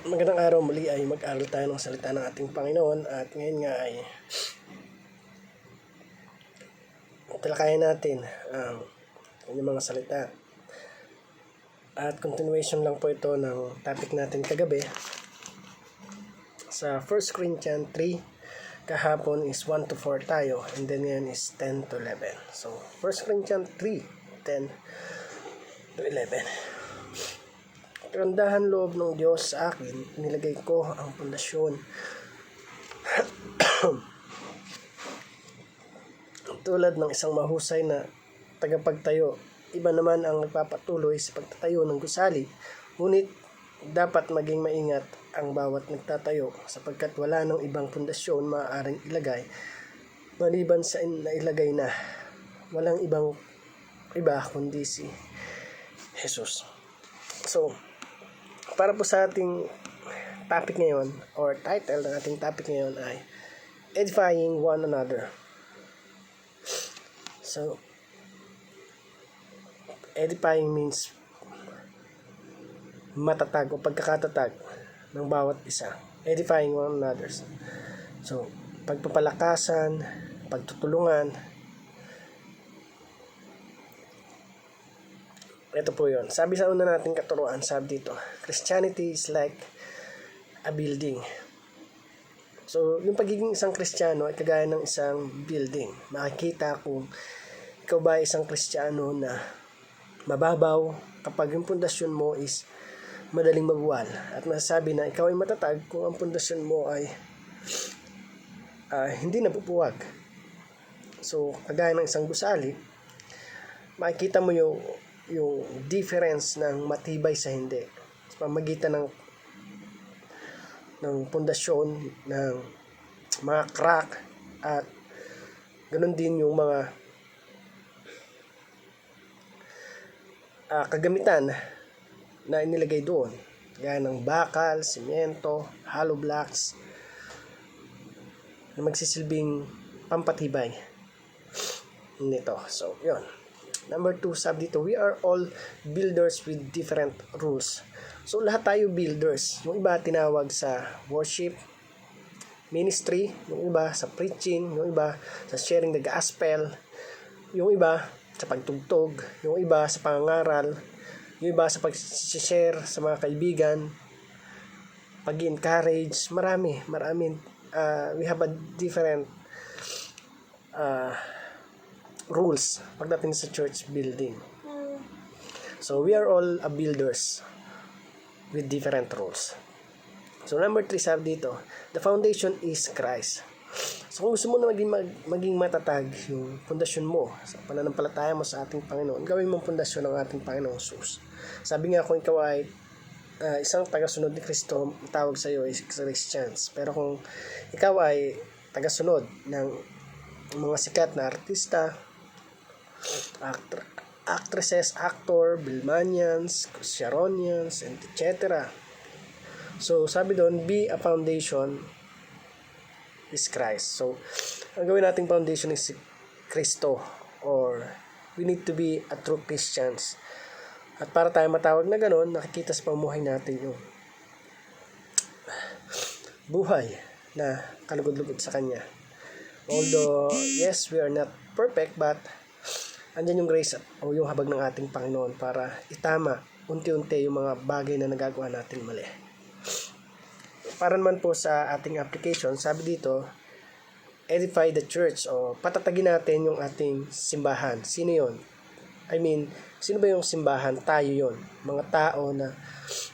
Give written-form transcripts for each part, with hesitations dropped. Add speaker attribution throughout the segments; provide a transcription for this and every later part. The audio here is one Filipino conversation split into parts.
Speaker 1: Magandang araw muli ay mag-aral tayo ng salita ng ating Panginoon at ngayon nga ay talakayan natin ang kanyang mga salita. At continuation lang po ito ng topic natin kagabi sa 1 Corinthians 3. Kahapon is 1 to 4 tayo and then ngayon is 10 to 11. So 1 Corinthians 3, 10 to 11. Kagandahan loob ng Diyos sa akin, nilagay ko ang pundasyon. Tulad ng isang mahusay na tagapagtayo, iba naman ang nagpapatuloy sa pagtatayo ng gusali. Ngunit dapat maging maingat ang bawat nagtatayo sapagkat wala ng ibang pundasyon maaaring ilagay maliban sa nailagay na. Walang iba kundi si Jesus. So, para po sa ating topic ngayon or title ng ating topic ngayon ay edifying one another. So, edifying means matatag o pagkakatatag ng bawat isa. Edifying one another. So, pagpapalakasan, pagtutulungan. Ito po yun. Sabi sa una nating katuruan, sabi dito, Christianity is like a building. So, yung pagiging isang Kristiyano ay kagaya ng isang building. Makikita kung ikaw ba ay isang Kristiyano na mababaw kapag yung pundasyon mo is madaling mabuwal. At masasabi na ikaw ay matatag kung ang pundasyon mo ay hindi napupuwag. So, kagaya ng isang gusali, makikita mo yung difference ng matibay sa hindi. Sa pamagitan ng pundasyon, ng mga crack, at ganun din yung mga kagamitan na inilagay doon. Gaya ng bakal, simento, hollow blocks na magsisilbing pampatibay nito. So, yun. Number 2, sabi dito, we are all builders with different rules. So, lahat tayo builders. Yung iba tinawag sa worship, ministry, yung iba sa preaching, yung iba sa sharing the gospel, yung iba sa pagtugtog, yung iba sa pangangaral, yung iba sa pag-share sa mga kaibigan, pag-encourage, marami. We have a different rules pagdating sa church building. So, we are all builders with different rules. So, number 3 sabi dito, the foundation is Christ. So, kung gusto mo na maging matatag yung pundasyon mo sa pananampalataya mo sa ating Panginoon, gawin mong pundasyon ng ating Panginoong Jesus. Sabi nga, kung ikaw ay isang tagasunod ni Kristo, tawag sa iyo ay Christians. Pero kung ikaw ay tagasunod ng mga sikat na artista, actresses, actor, Bilmanians, Sharonians, and etc. So, sabi doon, be a foundation is Christ. So, ang gawin nating foundation is si Kristo, or we need to be a true Christians. At para tayo matawag na gano'n, nakikita sa pamuhay natin yung buhay na kalugod-lugod sa Kanya. Although, yes, we are not perfect, but andyan yung grace o yung habag ng ating Panginoon para itama unti-unti yung mga bagay na nagagawa nating mali. Para naman po sa ating application, sabi dito, edify the church o patatagin natin yung ating simbahan. Sino yun? I mean, sino ba yung simbahan? Tayo yun. Mga tao na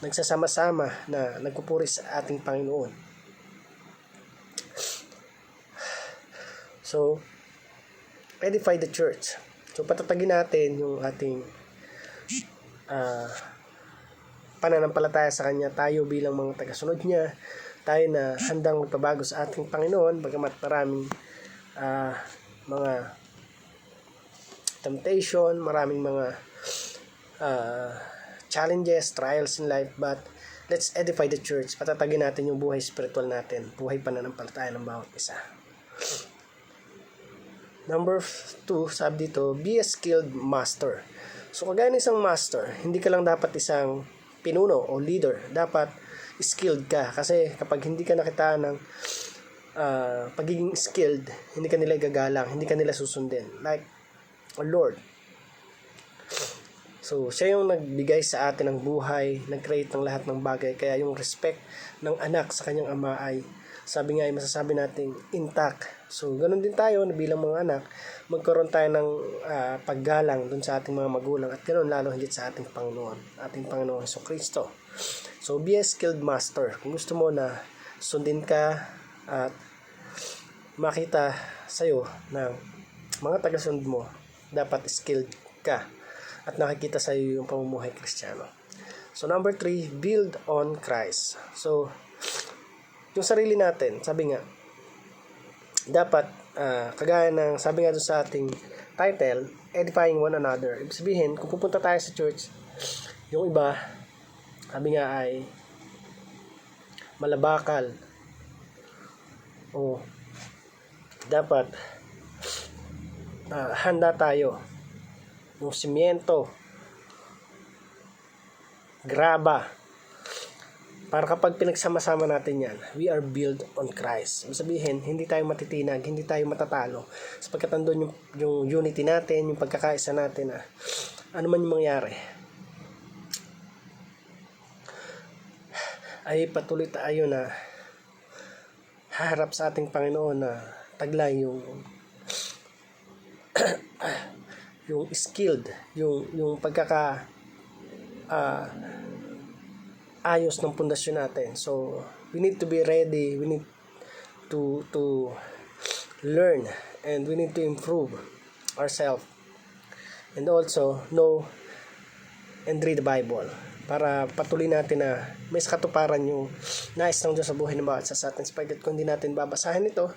Speaker 1: nagsasama-sama na nagpupuri sa ating Panginoon. So, edify the church. So, patatagin natin yung ating pananampalataya sa Kanya. Tayo bilang mga tagasunod niya, tayo na handang magpabago sa ating Panginoon, bagamat maraming mga temptation, maraming mga challenges, trials in life, but let's edify the church. Patatagin natin yung buhay spiritual natin, buhay pananampalataya ng bawat isa. Number 2, sabi dito, be a skilled master. So, kagaya ng isang master, hindi ka lang dapat isang pinuno o leader. Dapat skilled ka. Kasi kapag hindi ka nakita ng pagiging skilled, hindi ka nila igagalang, hindi ka nila susundin. Like, our Lord. So, siya yung nagbigay sa atin ng buhay, nag-create ng lahat ng bagay. Kaya yung respect ng anak sa kanyang ama ay, sabi nga ay masasabi natin, intact. So, ganun din tayo na bilang mga anak, magkaroon tayo ng paggalang dun sa ating mga magulang at ganun lalo higit sa ating Panginoon Jesucristo. So, be a skilled master. Kung gusto mo na sundin ka at makita sa'yo ng mga tagasund mo, dapat skilled ka at nakikita sa iyo yung pamumuhay Kristiyano. So, number 3, build on Christ. So, yung sarili natin, sabi nga, dapat, kagaya ng, sabi nga doon sa ating title, edifying one another. Ibig sabihin, kung pupunta tayo sa church, yung iba, sabi nga ay, malabakal. O, dapat, handa tayo yung simyento, graba, para kapag pinagsama-sama natin yan, we are built on Christ. Ibig sabihin, hindi tayo matitinag, hindi tayo matatalo, sapagkat andun yung unity natin, yung pagkakaisa natin na ano man yung mangyari, ay patuloy tayo na haharap sa ating Panginoon na taglay yung yung skilled, yung pagkaka ayos ng pundasyon natin. So, we need to be ready, we need to learn, and we need to improve ourselves. And also, know and read the Bible para patuloy natin na may katuparan yung nais ng Diyos sa buhay ng bawat isa sa atin. Sapagkat kung hindi natin babasahin ito,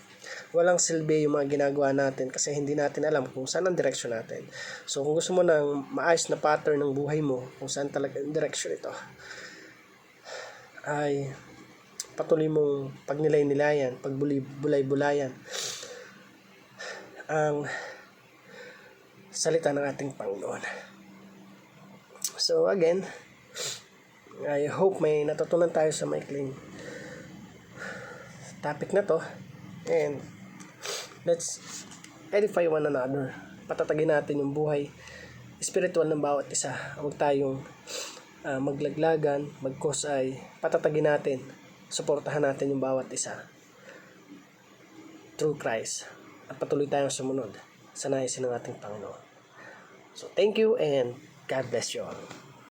Speaker 1: walang silbi yung mga ginagawa natin kasi hindi natin alam kung saan ang direksyon natin. So, kung gusto mo ng maayos na pattern ng buhay mo, kung saan talaga ang direksyon ito, ay patuloy mong pagnilay-nilayan, pagbulay-bulayan ang salita ng ating Panginoon. So, again, I hope may natutunan tayo sa maikling topic na to, and let's edify one another. Patatagin natin yung buhay spiritual ng bawat isa. Huwag tayong maglaglagan, bagkus ay patatagin natin, suportahan natin yung bawat isa through Christ at patuloy tayong sumunod sa naisin ng ating Panginoon. So thank you and God bless you all.